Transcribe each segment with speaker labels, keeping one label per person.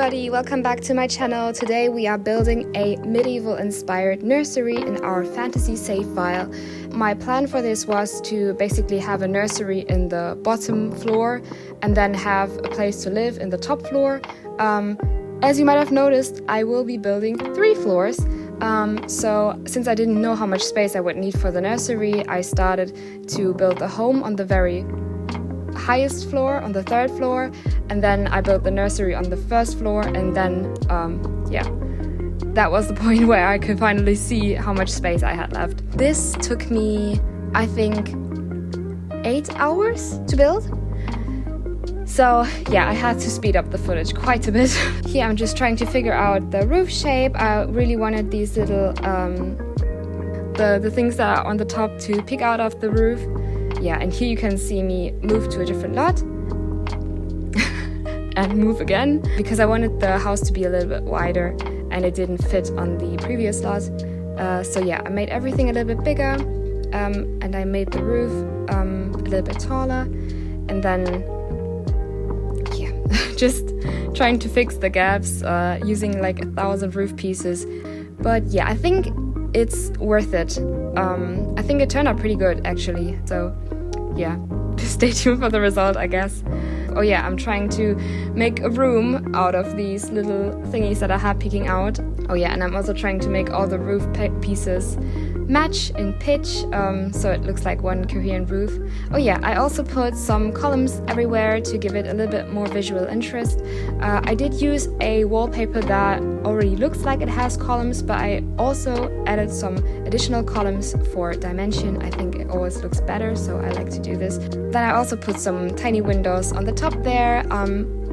Speaker 1: everybody, welcome back to my channel. Today we are building a medieval inspired nursery in our fantasy save file. My plan for this was to basically have a nursery in the bottom floor and then have a place to live in the top floor. As you might have noticed, I will be building 3 floors. So since I didn't know how much space I would need for the nursery, I started to build the home on the very highest floor, on the 3rd floor, and then I built the nursery on the 1st floor, and then that was the point where I could finally see how much space I had left. This took me, I think, 8 hours to build. So yeah, I had to speed up the footage quite a bit. Here I'm just trying to figure out the roof shape. I really wanted these little the things that are on the top to pick out of the roof. Yeah, and here you can see me move to a different lot and move again because I wanted the house to be a little bit wider and it didn't fit on the previous lot. So yeah, I made everything a little bit bigger and I made the roof a little bit taller, and then yeah, just trying to fix the gaps using like 1,000 roof pieces. But yeah, I think it's worth it. I think it turned out pretty good actually, so yeah, just stay tuned for the result, I guess. Oh yeah, I'm trying to make a room out of these little thingies that I had peeking out. Oh yeah, and I'm also trying to make all the roof pieces match in pitch, so it looks like one coherent roof. Oh yeah, I also put some columns everywhere to give it a little bit more visual interest. I did use a wallpaper that already looks like it has columns, but I also added some additional columns for dimension. I think it always looks better, so I like to do this. Then I also put some tiny windows on the top there.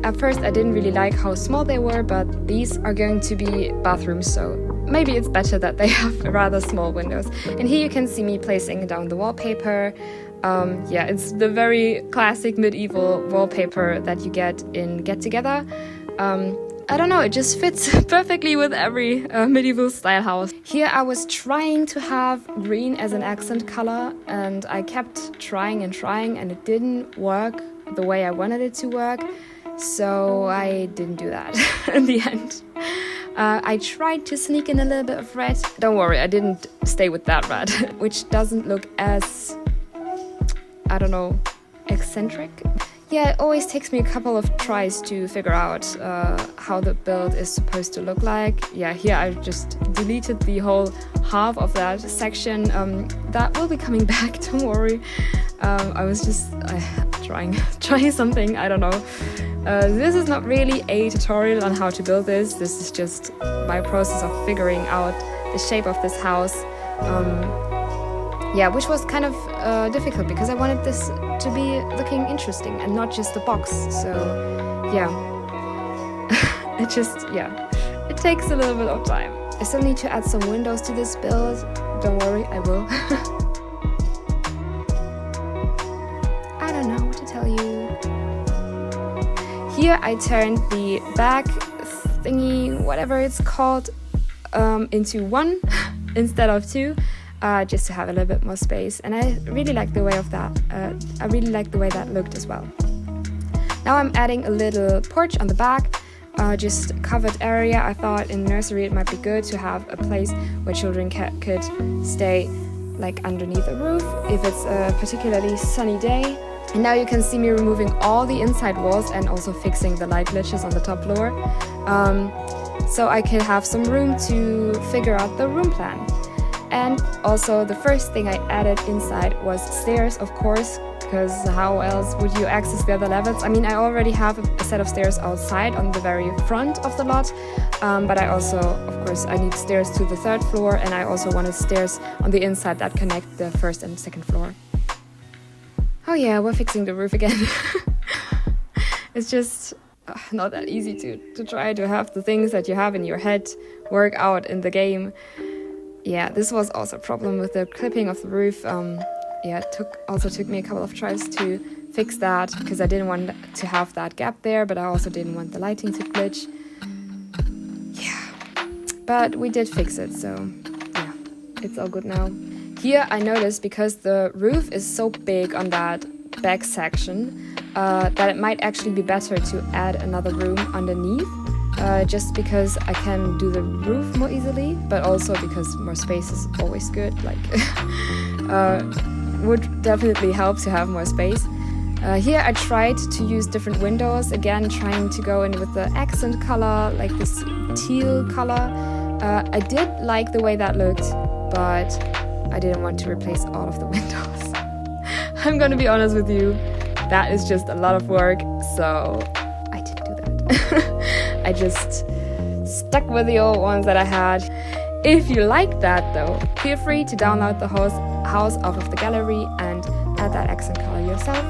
Speaker 1: At first I didn't really like how small they were, but these are going to be bathrooms, so maybe it's better that they have rather small windows. And here you can see me placing down the wallpaper. Yeah, it's the very classic medieval wallpaper that you get in Get Together. I don't know, it just fits perfectly with every medieval style house. Here I was trying to have green as an accent color, and I kept trying and it didn't work the way I wanted it to work. So I didn't do that in the end. I tried to sneak in a little bit of red. Don't worry, I didn't stay with that red, which doesn't look as, I don't know, eccentric. Yeah, it always takes me a couple of tries to figure out how the build is supposed to look like. Yeah, here I just deleted the whole half of that section. That will be coming back, don't worry. I was just trying something, I don't know. This is not really a tutorial on how to build this. This is just my process of figuring out the shape of this house. Yeah, which was kind of difficult because I wanted this to be looking interesting and not just a box. So yeah, it takes a little bit of time. I still need to add some windows to this build. Don't worry, I will. I don't know what to tell you. Here I turned the back thingy, whatever it's called, into 1 instead of 2, just to have a little bit more space. And I really like the way of that. I really like the way that looked as well. Now I'm adding a little porch on the back, just covered area. I thought in nursery it might be good to have a place where children could stay like underneath a roof if it's a particularly sunny day. And now you can see me removing all the inside walls and also fixing the light glitches on the top floor. So I can have some room to figure out the room plan. And also the first thing I added inside was stairs, of course, because how else would you access the other levels? I mean, I already have a set of stairs outside on the very front of the lot, but I also, of course, I need stairs to the 3rd floor, and I also wanted stairs on the inside that connect the 1st and 2nd floor. Oh yeah, we're fixing the roof again. It's just not that easy to try to have the things that you have in your head work out in the game. Yeah, this was also a problem with the clipping of the roof. Yeah, it took me a couple of tries to fix that because I didn't want to have that gap there, but I also didn't want the lighting to glitch. Yeah, but we did fix it, so yeah, it's all good now. Here I noticed, because the roof is so big on that back section, that it might actually be better to add another room underneath. just because I can do the roof more easily, but also because more space is always good. Like, would definitely help to have more space. Here I tried to use different windows, again trying to go in with the accent color, like this teal color. I did like the way that looked, but I didn't want to replace all of the windows. I'm gonna be honest with you, that is just a lot of work, so I didn't do that. I just stuck with the old ones that I had. If you like that though, feel free to download the house off of the gallery and add that accent color yourself.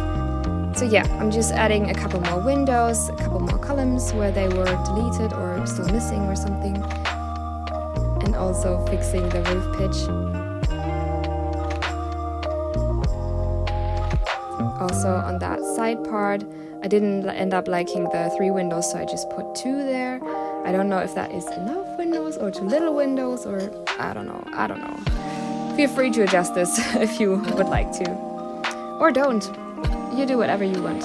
Speaker 1: So yeah, I'm just adding a couple more windows, a couple more columns where they were deleted or still missing or something, and also fixing the roof pitch. Also on that side part, I didn't end up liking the 3 windows, so I just put 2 there. I don't know if that is enough windows or too little windows, or I don't know. Feel free to adjust this if you would like to. Or don't. You do whatever you want.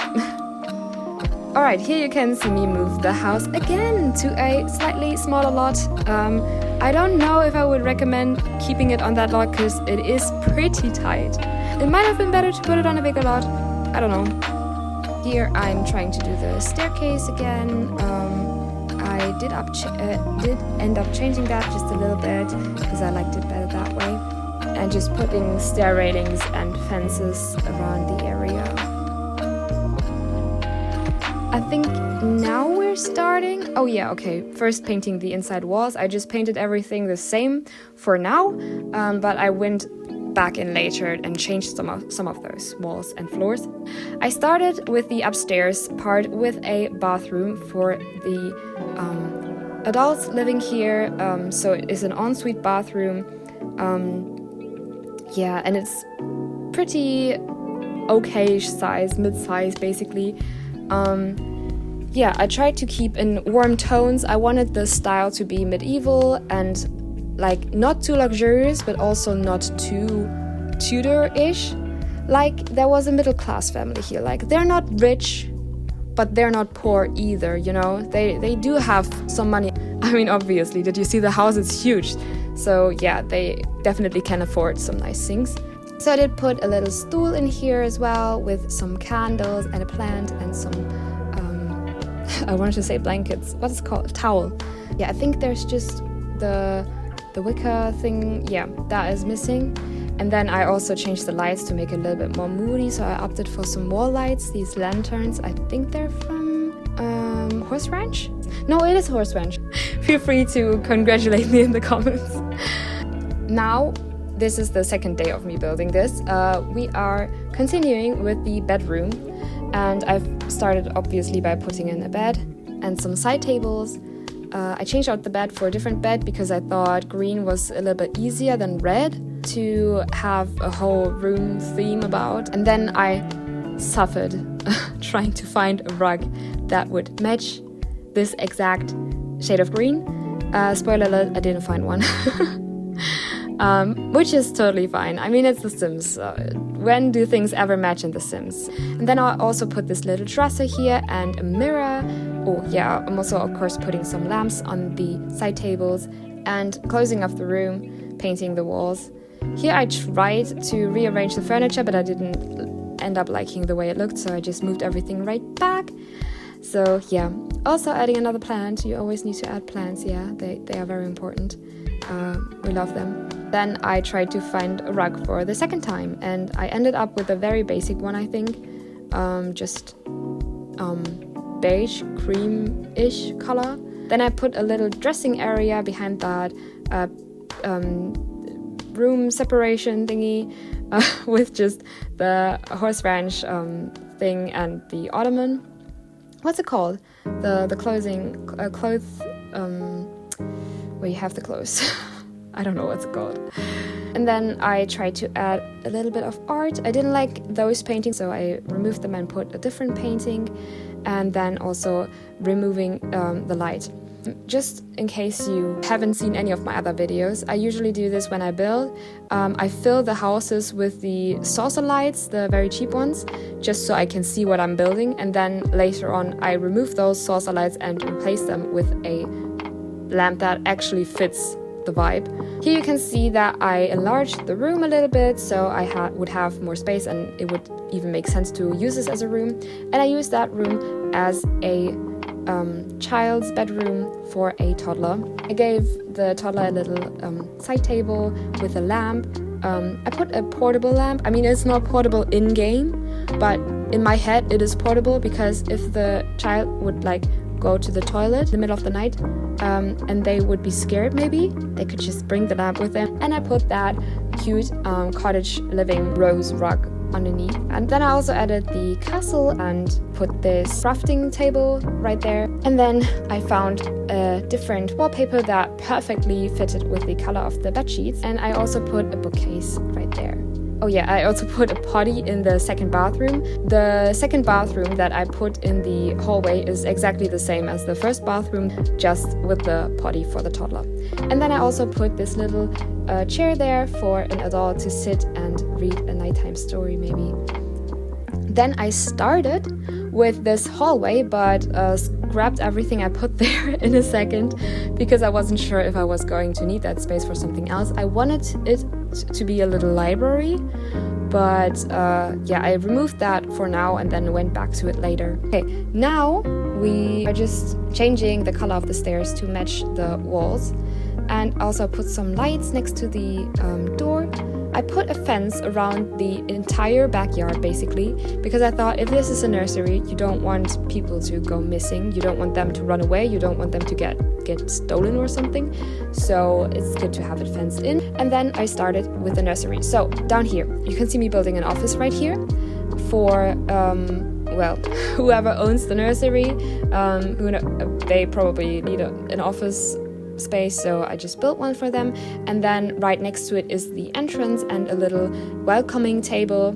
Speaker 1: Alright, here you can see me move the house again to a slightly smaller lot. I don't know if I would recommend keeping it on that lot because it is pretty tight. It might have been better to put it on a bigger lot. I don't know. Here I'm trying to do the staircase again. I did end up changing that just a little bit because I liked it better that way. And just putting stair railings and fences around the area. I think now we're starting. Oh yeah, okay. First painting the inside walls. I just painted everything the same for now, but I went back in later and changed some of those walls and floors. I started with the upstairs part with a bathroom for the adults living here. So it is an ensuite bathroom. Yeah, and it's pretty okay-ish size, mid-size basically. Yeah, I tried to keep in warm tones. I wanted the style to be medieval and like not too luxurious, but also not too Tudor-ish. Like there was a middle-class family here. Like they're not rich, but they're not poor either, you know? They do have some money. I mean, obviously, did you see the house? It's huge. So yeah, they definitely can afford some nice things. So I did put a little stool in here as well with some candles and a plant and some, I wanted to say blankets. What is it called? Towel. Yeah, I think there's just the wicker thing. Yeah, that is missing. And then I also changed the lights to make it a little bit more moody. So I opted for some wall lights, these lanterns. I think they're from Horse Ranch? No, it is Horse Ranch. Feel free to congratulate me in the comments. Now, this is the second day of me building this. We are continuing with the bedroom. And I've started obviously by putting in a bed and some side tables. I changed out the bed for a different bed because I thought green was a little bit easier than red to have a whole room theme about. And then I suffered trying to find a rug that would match this exact shade of green. Spoiler alert, I didn't find one. Which is totally fine. I mean, it's The Sims. When do things ever match in The Sims? And then I also put this little dresser here and a mirror. Oh yeah, I'm also of course putting some lamps on the side tables and closing off the room, painting the walls. Here I tried to rearrange the furniture, but I didn't end up liking the way it looked, so I just moved everything right back. So yeah, also adding another plant. You always need to add plants, yeah, they are very important. We love them. Then I tried to find a rug for the second time, and I ended up with a very basic one, I think. Just beige, cream-ish color. Then I put a little dressing area behind that room separation thingy with just the horse ranch thing and the ottoman. What's it called? The clothing clothes where you have the clothes. I don't know what's it called. And then I tried to add a little bit of art. I didn't like those paintings, so I removed them and put a different painting, and then also removing the light. Just in case you haven't seen any of my other videos, I usually do this when I build. I fill the houses with the saucer lights, the very cheap ones, just so I can see what I'm building, and then later on I remove those saucer lights and replace them with a lamp that actually fits the vibe. Here you can see that I enlarged the room a little bit, so I would have more space and it would even make sense to use this as a room. And I used that room as a child's bedroom for a toddler. I gave the toddler a little side table with a lamp. I put a portable lamp. I mean, it's not portable in-game, but in my head it is portable, because if the child would like go to the toilet in the middle of the night and they would be scared, maybe they could just bring the lamp with them. And I put that cute cottage living rose rug underneath. And then I also added the castle and put this crafting table right there. And then I found a different wallpaper that perfectly fitted with the color of the bed sheets. And I also put a bookcase right there. Oh yeah, I also put a potty in the second bathroom. The second bathroom that I put in the hallway is exactly the same as the first bathroom, just with the potty for the toddler. And then I also put this little chair there for an adult to sit and read a nighttime story maybe. Then I started with this hallway, but scrapped everything I put there in a second, because I wasn't sure if I was going to need that space for something else. I wanted it to be a little library, but yeah, I removed that for now and then went back to it later. Okay, now we are just changing the color of the stairs to match the walls, and also put some lights next to the door. I put a fence around the entire backyard basically, because I thought if this is a nursery, you don't want people to go missing, you don't want them to run away, you don't want them to get stolen or something, so it's good to have it fenced in. And then I started with the nursery. So down here you can see me building an office right here for well, whoever owns the nursery. They probably need an office space, so I just built one for them. And then right next to it is the entrance and a little welcoming table.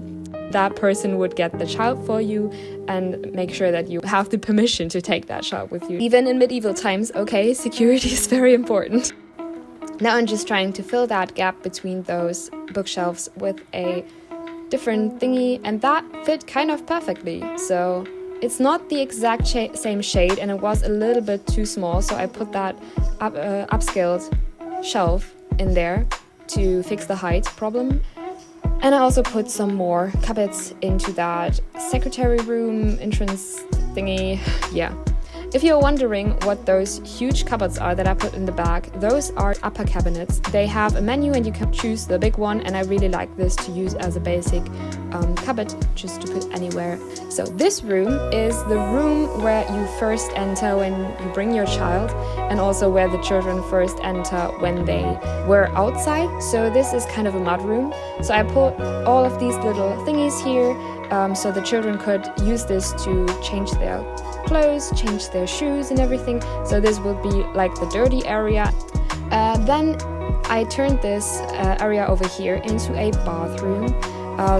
Speaker 1: That person would get the child for you and make sure that you have the permission to take that child with you. Even in medieval times, okay, security is very important. Now I'm just trying to fill that gap between those bookshelves with a different thingy, and that fit kind of perfectly. So it's not the exact same shade, and it was a little bit too small, so I put that upscaled shelf in there to fix the height problem. And I also put some more cupboards into that secretary room entrance thingy. Yeah. If you're wondering what those huge cupboards are that I put in the back, those are upper cabinets. They have a menu and you can choose the big one, and I really like this to use as a basic cupboard just to put anywhere. So this room is the room where you first enter when you bring your child, and also where the children first enter when they were outside. So this is kind of a mud room. So I put all of these little thingies here so the children could use this to change their clothes, change their shoes and everything. So this would be like the dirty area. Then I turned this area over here into a bathroom.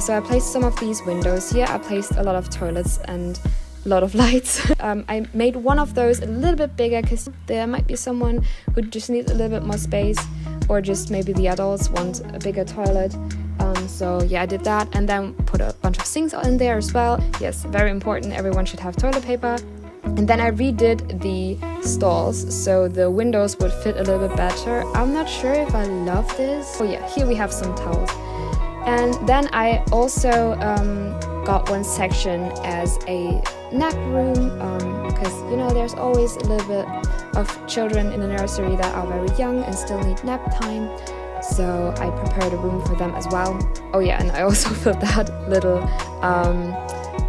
Speaker 1: So I placed some of these windows here. I placed a lot of toilets and a lot of lights. I made one of those a little bit bigger because there might be someone who just needs a little bit more space, or just maybe the adults want a bigger toilet. So yeah, I did that, and then put a bunch of sinks in there as well. Yes, very important, everyone should have toilet paper. And then I redid the stalls so the windows would fit a little bit better. I'm not sure if I love this. Oh yeah, here we have some towels. And then I also got one section as a nap room, because you know there's always a little bit of children in the nursery that are very young and still need nap time. So I prepared a room for them as well. Oh yeah, and I also filled that little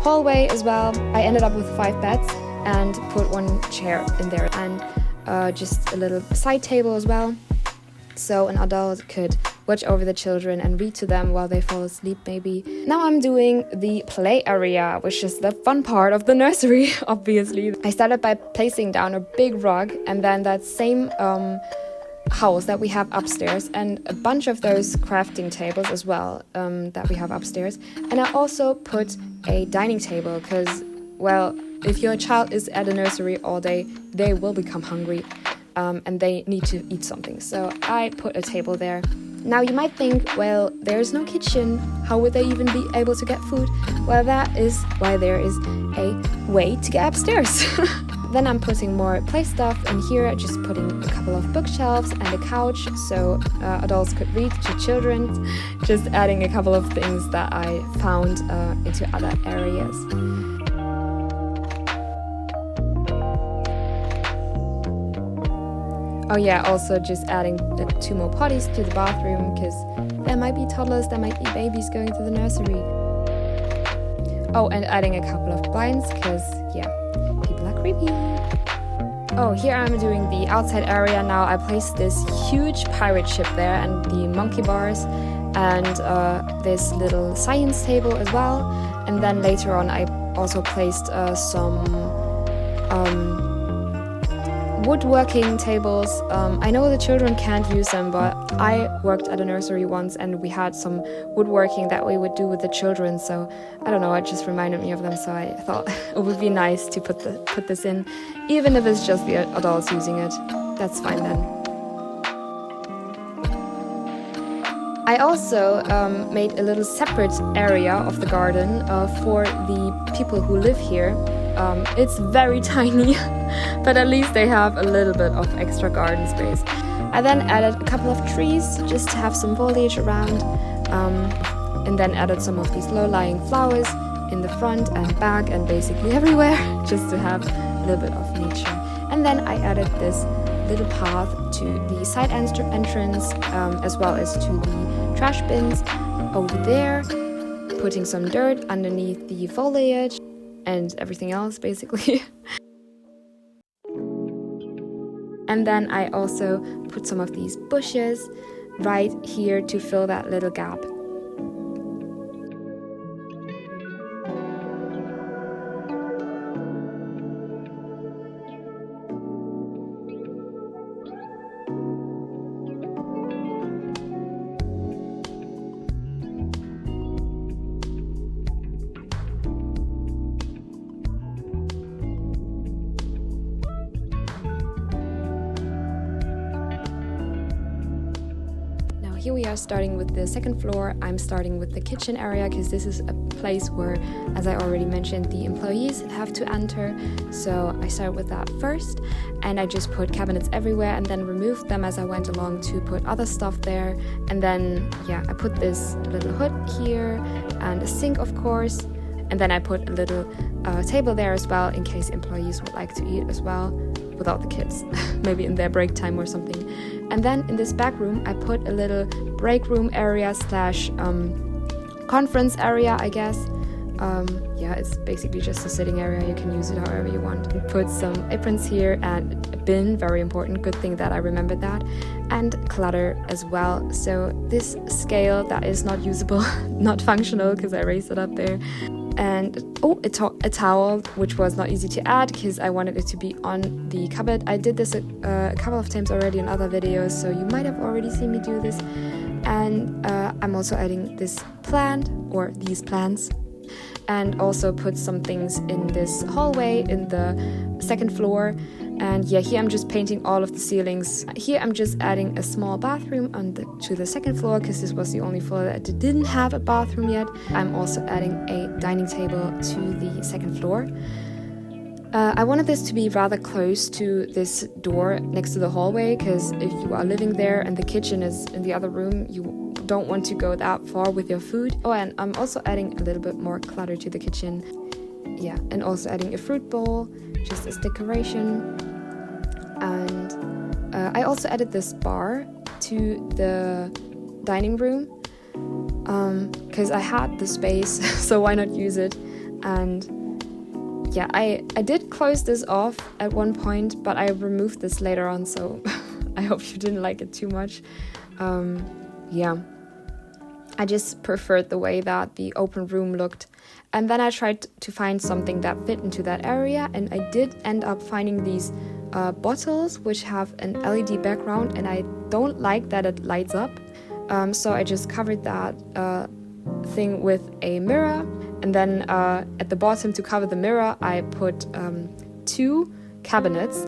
Speaker 1: hallway as well. I ended up with 5 beds and put one chair in there, and just a little side table as well, so an adult could watch over the children and read to them while they fall asleep maybe. Now I'm doing the play area, which is the fun part of the nursery, obviously. I started by placing down a big rug, and then that same house that we have upstairs, and a bunch of those crafting tables as well that we have upstairs. And I also put a dining table because well, if your child is at a nursery all day, they will become hungry and they need to eat something. So I put a table there. Now you might think, well, there's no kitchen. How would they even be able to get food? Well, that is why there is a way to get upstairs. Then I'm putting more play stuff in here, just putting a couple of bookshelves and a couch so adults could read to children, just adding a couple of things that I found into other areas. Oh yeah, also just adding 2 more potties to the bathroom, because there might be toddlers, there might be babies going to the nursery. Oh, and adding a couple of blinds, because yeah, people are creepy. Oh, here I'm doing the outside area now. I placed this huge pirate ship there and the monkey bars and this little science table as well. And then later on I also placed some woodworking tables. I know the children can't use them, but I worked at a nursery once and we had some woodworking that we would do with the children, so I don't know, it just reminded me of them, so I thought it would be nice to put this in, even if it's just the adults using it. That's fine then. I also made a little separate area of the garden for the people who live here. It's very tiny, but at least they have a little bit of extra garden space. I then added a couple of trees just to have some foliage around, and then added some of these low-lying flowers in the front and back and basically everywhere, just to have a little bit of nature. And then I added this little path to the side entrance, as well as to the trash bins over there, putting some dirt underneath the foliage and everything else basically. And then I also put some of these bushes right here to fill that little gap. Here we are starting with the second floor. I'm starting with the kitchen area because this is a place where, as I already mentioned, the employees have to enter. So I started with that first, and I just put cabinets everywhere and then removed them as I went along to put other stuff there. And then, yeah, I put this little hood here and a sink, of course. And then I put a little table there as well in case employees would like to eat as well without the kids, maybe in their break time or something. And then in this back room, I put a little break room area slash conference area, I guess. Yeah, it's basically just a sitting area. You can use it however you want. And put some aprons here and a bin, very important. Good thing that I remembered that. And clutter as well. So this scale that is not usable, not functional because I raised it up there. And a towel, which was not easy to add because I wanted it to be on the cupboard. I did this a couple of times already in other videos, so you might have already seen me do this. And I'm also adding this plant, or these plants, and also put some things in this hallway in the second floor. And yeah, here I'm just painting all of the ceilings. Here I'm just adding a small bathroom to the second floor because this was the only floor that didn't have a bathroom yet. I'm also adding a dining table to the second floor. I wanted this to be rather close to this door next to the hallway because if you are living there and the kitchen is in the other room, you don't want to go that far with your food. Oh, and I'm also adding a little bit more clutter to the kitchen. Yeah, and also adding a fruit bowl just as decoration. And I also added this bar to the dining room because I had the space, so why not use it? And yeah, I did close this off at one point, but I removed this later on, so I hope you didn't like it too much. Yeah, I just preferred the way that the open room looked. And then I tried to find something that fit into that area, and I did end up finding these bottles which have an LED background, and I don't like that it lights up. So I just covered that thing with a mirror, and then at the bottom to cover the mirror I put 2 cabinets,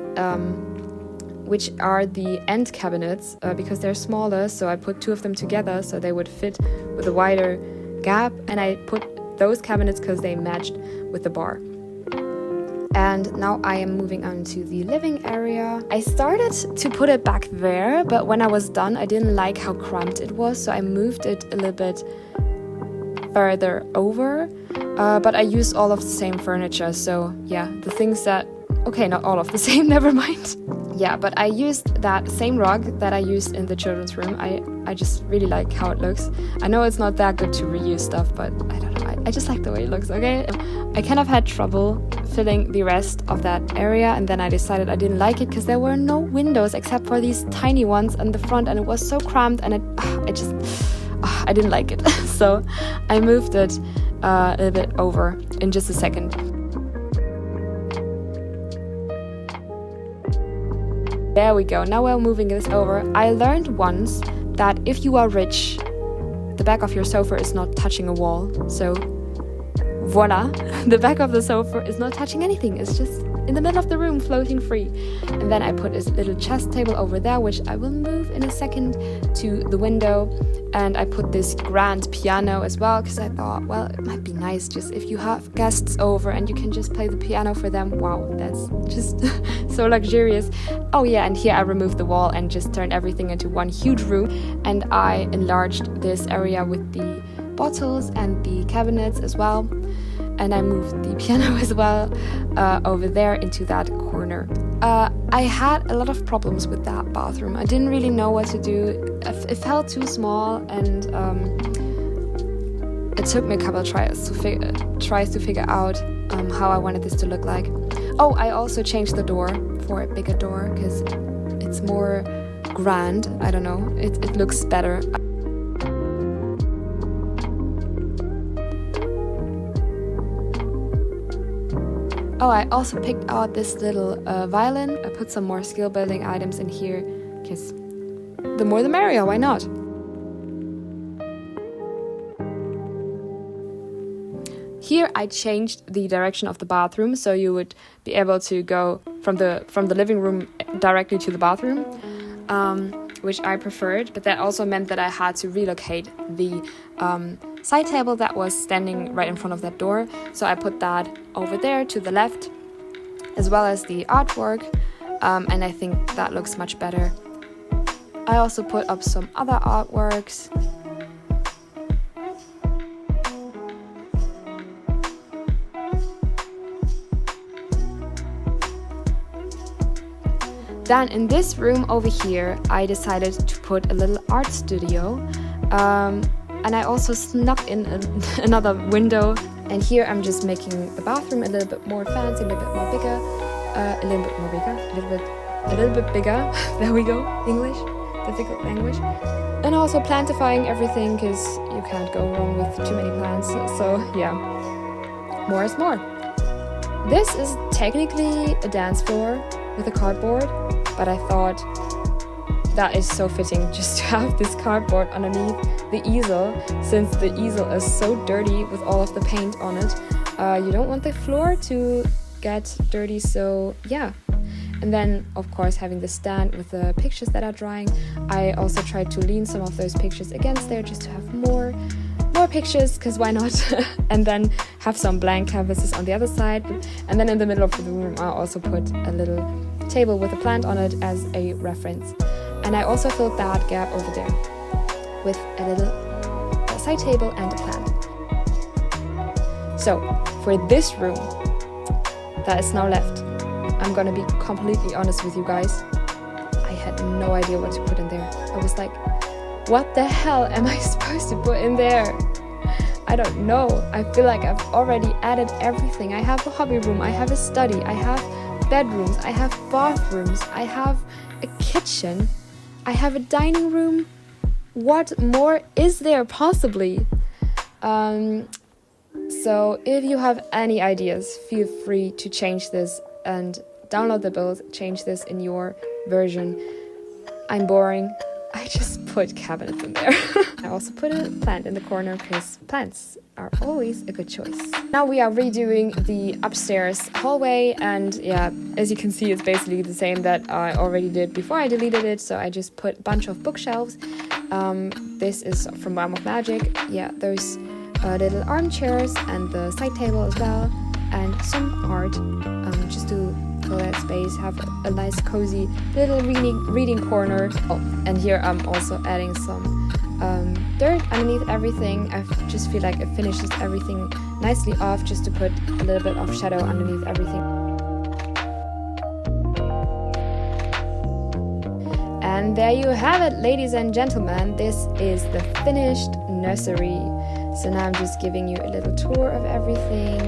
Speaker 1: which are the end cabinets because they're smaller, so I put 2 of them together so they would fit with a wider gap, and I put those cabinets because they matched with the bar. And now I am moving on to the living area. I started to put it back there, but when I was done I didn't like how cramped it was, so I moved it a little bit further over, but I used all of the same furniture, so yeah, the things that, okay, not all of the same, never mind. Yeah, but I used that same rug that I used in the children's room. I just really like how it looks. I know it's not that good to reuse stuff, but I don't know, I just like the way it looks, okay? I kind of had trouble filling the rest of that area, and then I decided I didn't like it because there were no windows except for these tiny ones in the front, and it was so cramped, and I didn't like it. So I moved it a little bit over in just a second. There we go, now we're moving this over. I learned once that if you are rich, the back of your sofa is not touching a wall. So voila, the back of the sofa is not touching anything, it's just in the middle of the room floating free. And then I put this little chest table over there, which I will move in a second, to the window. And I put this grand piano as well because I thought, well, it might be nice just if you have guests over and you can just play the piano for them. Wow, that's just so luxurious. Oh yeah, and here I removed the wall and just turned everything into one huge room, and I enlarged this area with the bottles and the cabinets as well. And I moved the piano as well over there into that corner. I had a lot of problems with that bathroom. I didn't really know what to do. It felt too small, and it took me a couple of tries to figure out how I wanted this to look like. Oh, I also changed the door for a bigger door because it's more grand. I don't know, it looks better. Oh, I also picked out this little violin. I put some more skill building items in here because the more the merrier, why not? Here I changed the direction of the bathroom so you would be able to go from the living room directly to the bathroom, which I preferred, but that also meant that I had to relocate the side table that was standing right in front of that door. So I put that over there to the left, as well as the artwork, and I think that looks much better. I also put up some other artworks. Then in this room over here, I decided to put a little art studio. And I also snuck in another window. And here I'm just making the bathroom a little bit more fancy, a little bit more bigger, a little bit bigger. There we go, English, difficult language. And also plantifying everything because you can't go wrong with too many plants. So yeah, more is more. This is technically a dance floor with a cardboard, but I thought that is so fitting just to have this cardboard underneath the easel, since the easel is so dirty with all of the paint on it. You don't want the floor to get dirty, so yeah. And then, of course, having the stand with the pictures that are drying. I also tried to lean some of those pictures against there just to have more pictures, because why not? And then have some blank canvases on the other side. And then in the middle of the room, I also put a little table with a plant on it as a reference. And I also filled that gap over there with a little side table and a plant. So for this room that is now left, I'm gonna be completely honest with you guys. I had no idea what to put in there. I was like, what the hell am I supposed to put in there? I don't know. I feel like I've already added everything. I have a hobby room, I have a study, I have bedrooms, I have bathrooms, I have a kitchen, I have a dining room. What more is there possibly? So if you have any ideas, feel free to change this and download the build, change this in your version. I'm boring. I just put cabinets in there. I also put a plant in the corner because plants are always a good choice. Now we are redoing the upstairs hallway, and yeah, as you can see, it's basically the same that I already did before I deleted it. So I just put a bunch of bookshelves. This is from Realm of Magic. Yeah, those little armchairs and the side table as well, and some art just to fill that space, have a nice cozy little reading corner. Oh, and here I'm also adding some dirt underneath everything. I just feel like it finishes everything nicely off, just to put a little bit of shadow underneath everything. And there you have it, ladies and gentlemen. This is the finished nursery. So now I'm just giving you a little tour of everything.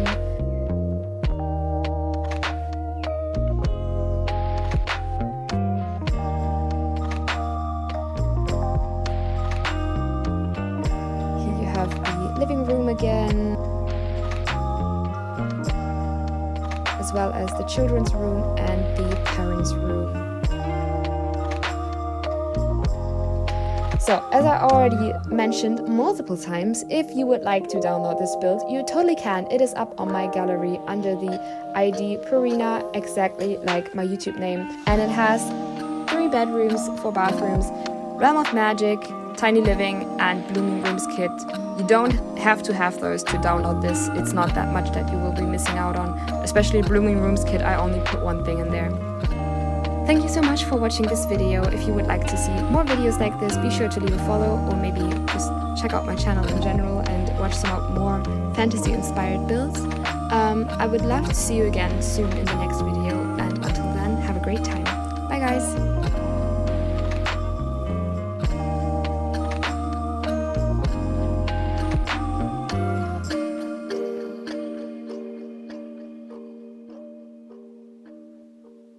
Speaker 1: The living room again, as well as the children's room and the parents' room. So, as I already mentioned multiple times, if you would like to download this build, you totally can. It is up on my gallery under the ID Purina, exactly like my YouTube name. And it has 3 bedrooms, 4 bathrooms, Realm of Magic, Tiny Living, and Blooming Rooms kit. You don't have to have those to download this. It's not that much that you will be missing out on. Especially Blooming Rooms kit, I only put 1 thing in there. Thank you so much for watching this video. If you would like to see more videos like this, be sure to leave a follow, or maybe just check out my channel in general and watch some more fantasy inspired builds. I would love to see you again soon in the next video, and until then, have a great time. Bye guys!